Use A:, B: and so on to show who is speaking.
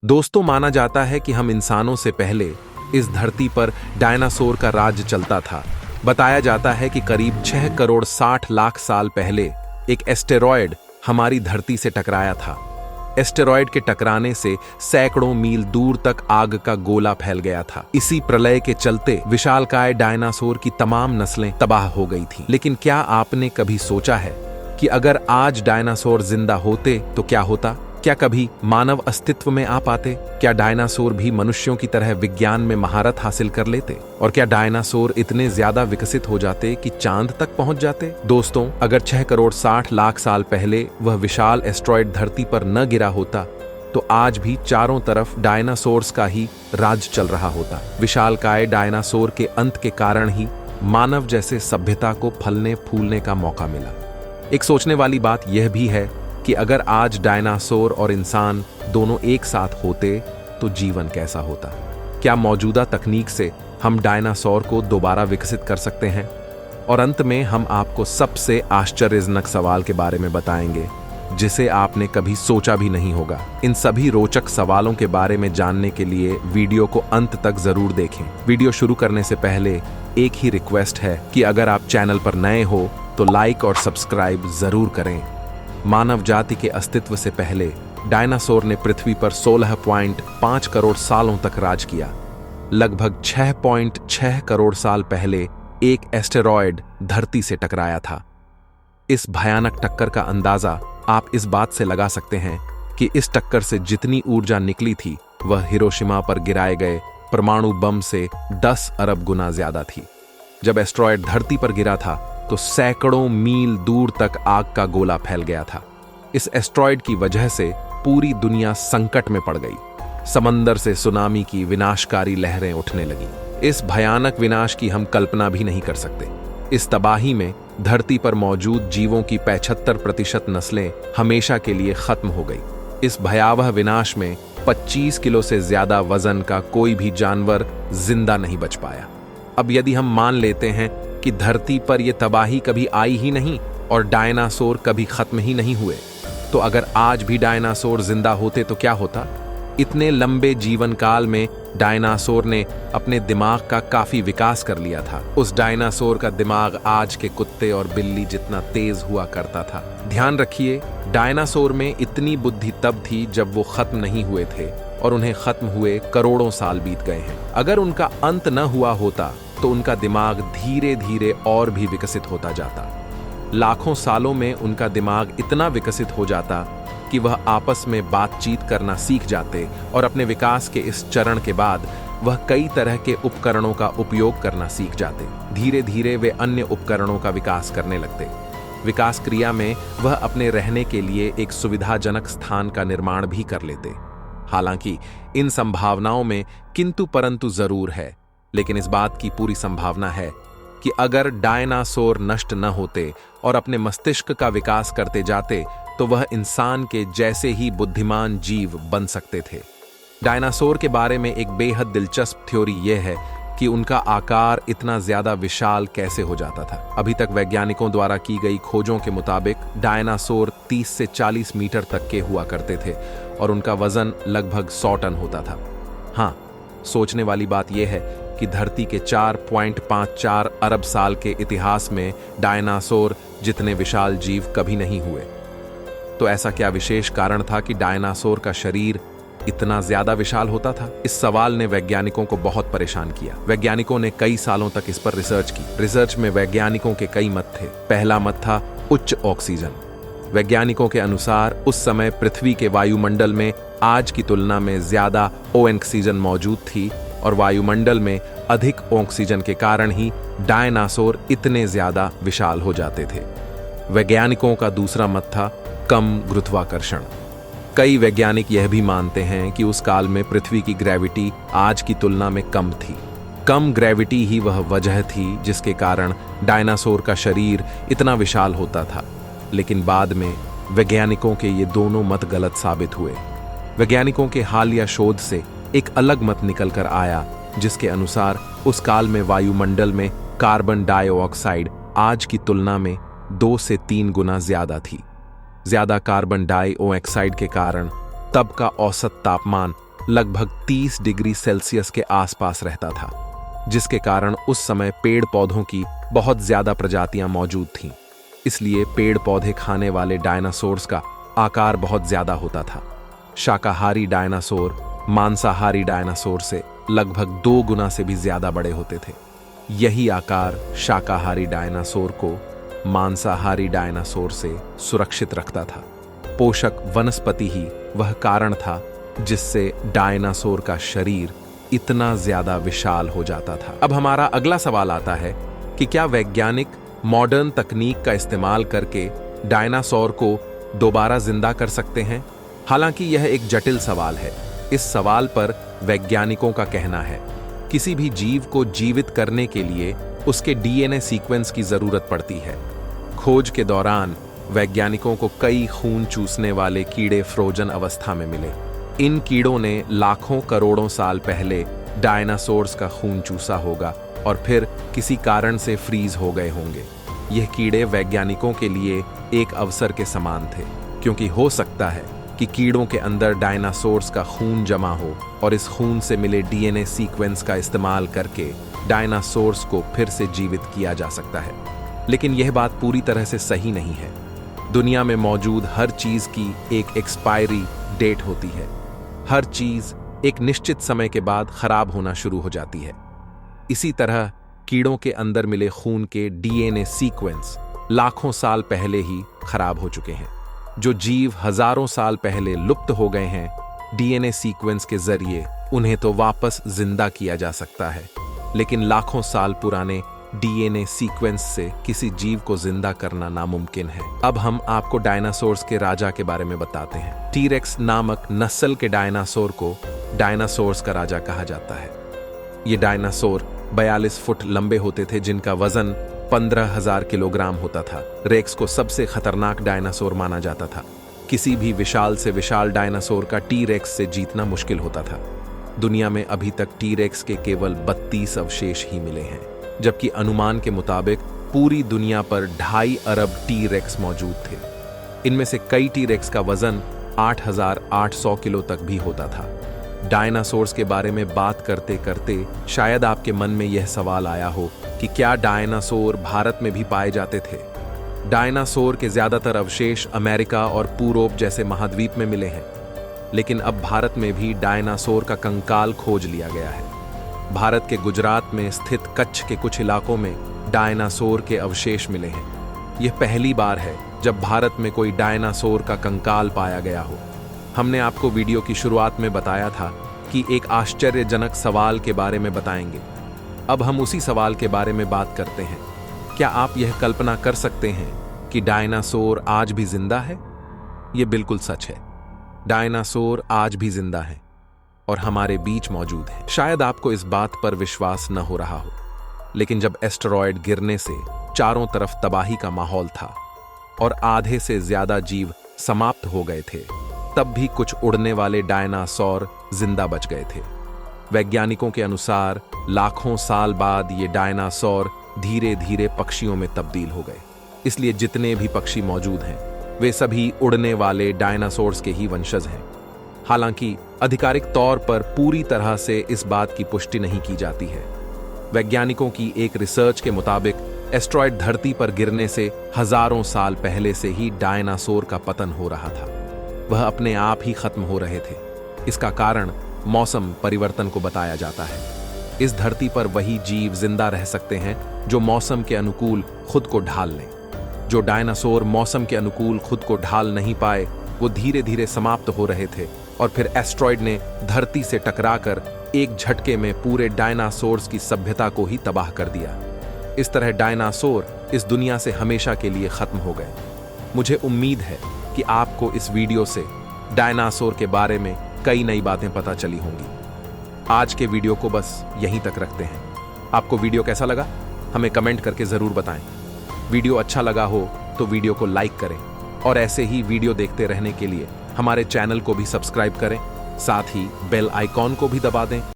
A: दोस्तों, माना जाता है कि हम इंसानों से पहले इस धरती पर डायनासोर का राज चलता था। बताया जाता है कि करीब 6 करोड़ 60 लाख साल पहले एक एस्टेरॉयड हमारी धरती से टकराया था। एस्टेरॉयड के टकराने से सैकड़ों मील दूर तक आग का गोला फैल गया था। इसी प्रलय के चलते विशालकाय डायनासोर की तमाम नस्लें तबाह हो गई थीं। लेकिन क्या आपने कभी सोचा है कि अगर आज डायनासोर जिंदा होते तो क्या होता? क्या कभी मानव अस्तित्व में आ पाते? क्या डायनासोर भी मनुष्यों की तरह विज्ञान में महारत हासिल कर लेते? और क्या डायनासोर इतने ज्यादा विकसित हो जाते कि चांद तक पहुंच जाते? दोस्तों, अगर 6 करोड़ 60 लाख साल पहले वह विशाल एस्ट्रॉयड धरती पर न गिरा होता तो आज भी चारों तरफ डायनासोर्स का ही राज चल रहा होता। विशालकाय डायनासोर के अंत के कारण ही मानव जैसे सभ्यता को फलने फूलने का मौका मिला। एक सोचने वाली बात यह भी है कि अगर आज डायनासोर और इंसान दोनों एक साथ होते तो जीवन कैसा होता? क्या मौजूदा तकनीक से हम डायनासोर को दोबारा विकसित कर सकते हैं? और अंत में हम आपको सबसे आश्चर्यजनक सवाल के बारे में बताएंगे जिसे आपने कभी सोचा भी नहीं होगा। इन सभी रोचक सवालों के बारे में जानने के लिए वीडियो को अंत तक जरूर देखें। वीडियो शुरू करने से पहले एक ही रिक्वेस्ट है कि अगर आप चैनल पर नए हो तो लाइक और सब्सक्राइब जरूर करें। मानव जाति के अस्तित्व से पहले डायनासोर ने पृथ्वी पर 16.5 करोड़ सालों तक राज किया। लगभग 6.6 करोड़ साल पहले एक एस्टेरॉयड धरती से टकराया था। इस भयानक टक्कर का अंदाजा आप इस बात से लगा सकते हैं कि इस टक्कर से जितनी ऊर्जा निकली थी वह हिरोशिमा पर गिराए गए परमाणु बम से 10 अरब गुना ज्यादा थी। जब एस्टेरॉयड धरती पर गिरा था तो सैकड़ों मील दूर तक आग का गोला फैल गया था। इस एस्टेरॉयड की वजह से पूरी दुनिया संकट में पड़ गई। समंदर से सुनामी की विनाशकारी लहरें उठने लगी। इस भयानक विनाश की हम कल्पना भी नहीं कर सकते। इस तबाही में धरती पर मौजूद जीवों की 75% नस्लें हमेशा के लिए खत्म हो गई। इस भयावह विनाश में 25 किलो से ज्यादा वजन का कोई भी जानवर जिंदा नहीं बच पाया। अब यदि हम मान लेते हैं कि धरती पर यह तबाही कभी आई ही नहीं और डायनासोर कभी खत्म ही नहीं हुए, तो अगर आज भी डायनासोर जिंदा होते तो क्या होता? इतने लंबे जीवन काल में डायनासोर ने अपने दिमाग का काफी विकास कर लिया था। उस डायनासोर का दिमाग आज के कुत्ते और बिल्ली जितना तेज हुआ करता था। ध्यान रखिए, डायनासोर में इतनी बुद्धि तब थी जब वो खत्म नहीं हुए थे और उन्हें खत्म हुए करोड़ों साल बीत गए हैं। अगर उनका अंत न हुआ होता तो उनका दिमाग धीरे धीरे और भी विकसित होता जाता। लाखों सालों में उनका दिमाग इतना विकसित हो जाता कि वह आपस में बातचीत करना सीख जाते और अपने विकास के इस चरण के बाद वह कई तरह के उपकरणों का उपयोग करना सीख जाते। धीरे धीरे वे अन्य उपकरणों का विकास करने लगते। विकास क्रिया में वह अपने रहने के लिए एक सुविधाजनक स्थान का निर्माण भी कर लेते। हालांकि इन संभावनाओं में किंतु परंतु जरूर है, लेकिन इस बात की पूरी संभावना है कि अगर डायनासोर नष्ट न होते और अपने मस्तिष्क का विकास करते जाते तो वह इंसान के जैसे ही बुद्धिमान जीव बन सकते थे। डायनासोर के बारे में एक बेहद दिलचस्प थ्योरी यह है कि उनका आकार इतना ज्यादा विशाल कैसे हो जाता था। अभी तक वैज्ञानिकों द्वारा की गई खोजों के मुताबिक डायनासोर 30 से 40 मीटर तक के हुआ करते थे और उनका वजन लगभग 100 टन होता था। हाँ, सोचने वाली बात यह है कि धरती के 4.54 अरब साल के इतिहास में डायनासोर जितने विशाल जीव कभी नहीं हुए। तो ऐसा क्या विशेष कारण था कि डायनासोर का शरीर इतना ज्यादा विशाल होता था? इस सवाल ने वैज्ञानिकों को बहुत परेशान किया। वैज्ञानिकों ने कई सालों तक इस पर रिसर्च की। रिसर्च में वैज्ञानिकों के कई मत थे। पहला मत था उच्च ऑक्सीजन। वैज्ञानिकों के अनुसार उस समय पृथ्वी के वायुमंडल में आज की तुलना में ज्यादा ऑक्सीजन मौजूद थी और वायुमंडल में अधिक ऑक्सीजन के कारण ही डायनासोर इतने ज्यादा विशाल हो जाते थे। वैज्ञानिकों का दूसरा मत था कम गुरुत्वाकर्षण। कई वैज्ञानिक यह भी मानते हैं कि उस काल में पृथ्वी की ग्रेविटी आज की तुलना में कम थी। कम ग्रेविटी ही वह वजह थी जिसके कारण डायनासोर का शरीर इतना विशाल होता था। लेकिन बाद में वैज्ञानिकों के ये दोनों मत गलत साबित हुए। वैज्ञानिकों के हालिया शोध से एक अलग मत निकल कर आया जिसके अनुसार उस काल में वायुमंडल में कार्बन डाइऑक्साइड आज की तुलना में 2 से 3 गुना ज्यादा थी। ज्यादा कार्बन डाइऑक्साइड के कारण तब का औसत तापमान लगभग 30 डिग्री सेल्सियस के आसपास रहता था, जिसके कारण उस समय पेड़ पौधों की बहुत ज्यादा प्रजातियां मौजूद थीं। इसलिए पेड़ पौधे खाने वाले डायनासोर्स का आकार बहुत ज्यादा होता था। शाकाहारी डायनासोर मांसाहारी डायनासोर से लगभग 2 गुना से भी ज्यादा बड़े होते थे। यही आकार शाकाहारी डायनासोर को मांसाहारी डायनासोर से सुरक्षित रखता था। पोषक वनस्पति ही वह कारण था जिससे डायनासोर का शरीर इतना ज्यादा विशाल हो जाता था। अब हमारा अगला सवाल आता है कि क्या वैज्ञानिक मॉडर्न तकनीक का इस्तेमाल करके डायनासोर को दोबारा जिंदा कर सकते हैं? हालांकि यह एक जटिल सवाल है। इस सवाल पर वैज्ञानिकों का कहना है किसी भी जीव को जीवित करने के लिए उसके डीएनए सीक्वेंस की जरूरत पड़ती है। खोज के दौरान वैज्ञानिकों को कई खून चूसने वाले कीड़े फ्रोजन अवस्था में मिले। इन कीड़ों ने लाखों करोड़ों साल पहले डायनासोर्स का खून चूसा होगा और फिर किसी कारण से फ्रीज हो गए होंगे। यह कीड़े वैज्ञानिकों के लिए एक अवसर के समान थे, क्योंकि हो सकता है कि कीड़ों के अंदर डायनासोर्स का खून जमा हो और इस खून से मिले डीएनए सीक्वेंस का इस्तेमाल करके डायनासोर्स को फिर से जीवित किया जा सकता है। लेकिन यह बात पूरी तरह से सही नहीं है। दुनिया में मौजूद हर चीज की एक एक्सपायरी डेट होती है। हर चीज एक निश्चित समय के बाद खराब होना शुरू हो जाती है। इसी तरह कीड़ों के अंदर मिले खून के डीएनए सीक्वेंस लाखों साल पहले ही खराब हो चुके हैं। जो जीव हजारों साल पहले लुप्त हो गए हैं, डीएनए सीक्वेंस के जरिए उन्हें तो वापस जिंदा किया जा सकता है, लेकिन लाखों साल पुराने डीएनए सीक्वेंस से किसी जीव को जिंदा करना नामुमकिन है। अब हम आपको डायनासोर्स के राजा के बारे में बताते हैं। टीरेक्स नामक नस्ल के डायनासोर को डायनासोर्स का राजा कहा जाता है। ये डायनासोर 42 फुट लंबे होते थे, जिनका वजन 15,000 किलोग्राम होता था। रेक्स को सबसे खतरनाक डायनासोर माना जाता था। किसी भी विशाल से विशाल डायनासोर का टी-रेक्स से जीतना मुश्किल होता था। दुनिया में अभी तक टी-रेक्स के केवल 32 अवशेष ही मिले हैं, जबकि अनुमान के मुताबिक पूरी दुनिया पर 2.5 अरब टी-रेक्स मौजूद थे। इनमें से कई टी-रेक्स का वजन 8,800 किलो तक भी होता था। डायनासोर्स के बारे में बात करते करते शायद आपके मन में यह सवाल आया हो कि क्या डायनासोर भारत में भी पाए जाते थे? डायनासोर के ज्यादातर अवशेष अमेरिका और पूर्व जैसे महाद्वीप में मिले हैं, लेकिन अब भारत में भी डायनासोर का कंकाल खोज लिया गया है। भारत के गुजरात में स्थित कच्छ के कुछ इलाकों में डायनासोर के अवशेष मिले हैं। यह पहली बार है जब भारत में कोई डायनासोर का कंकाल पाया गया हो। हमने आपको वीडियो की शुरुआत में बताया था कि एक आश्चर्यजनक सवाल के बारे में बताएंगे। अब हम उसी सवाल के बारे में बात करते हैं। क्या आप यह कल्पना कर सकते हैं कि डायनासोर आज भी जिंदा है? यह बिल्कुल सच है। डायनासोर आज भी जिंदा है और हमारे बीच मौजूद है। शायद आपको इस बात पर विश्वास न हो रहा हो, लेकिन जब एस्टेरॉयड गिरने से चारों तरफ तबाही का माहौल था और आधे से ज्यादा जीव समाप्त हो गए थे, तब भी कुछ उड़ने वाले डायनासोर जिंदा बच गए थे। वैज्ञानिकों के अनुसार लाखों साल बाद ये डायनासोर धीरे धीरे पक्षियों में तब्दील हो गए। इसलिए जितने भी पक्षी मौजूद हैं, वे सभी उड़ने वाले डायनासोर्स के ही वंशज हैं। हालांकि आधिकारिक तौर पर पूरी तरह से इस बात की पुष्टि नहीं की जाती है। वैज्ञानिकों की एक रिसर्च के मुताबिक एस्टेरॉयड धरती पर गिरने से हजारों साल पहले से ही डायनासोर का पतन हो रहा था। वह अपने आप ही खत्म हो रहे थे। इसका कारण मौसम परिवर्तन को बताया जाता है। इस धरती पर वही जीव जिंदा रह सकते हैं जो मौसम के अनुकूल खुद को ढाल लें। जो डायनासोर मौसम के अनुकूल खुद को ढाल नहीं पाए, वो धीरे धीरे समाप्त हो रहे थे और फिर एस्टेरॉयड ने धरती से टकराकर एक झटके में पूरे डायनासोर्स की सभ्यता को ही तबाह कर दिया। इस तरह डायनासोर इस दुनिया से हमेशा के लिए खत्म हो गए। मुझे उम्मीद है कि आपको इस वीडियो से डायनासोर के बारे में कई नई बातें पता चली होंगी। आज के वीडियो को बस यहीं तक रखते हैं। आपको वीडियो कैसा लगा हमें कमेंट करके जरूर बताएं। वीडियो अच्छा लगा हो तो वीडियो को लाइक करें और ऐसे ही वीडियो देखते रहने के लिए हमारे चैनल को भी सब्सक्राइब करें। साथ ही बेल आइकॉन को भी दबा दें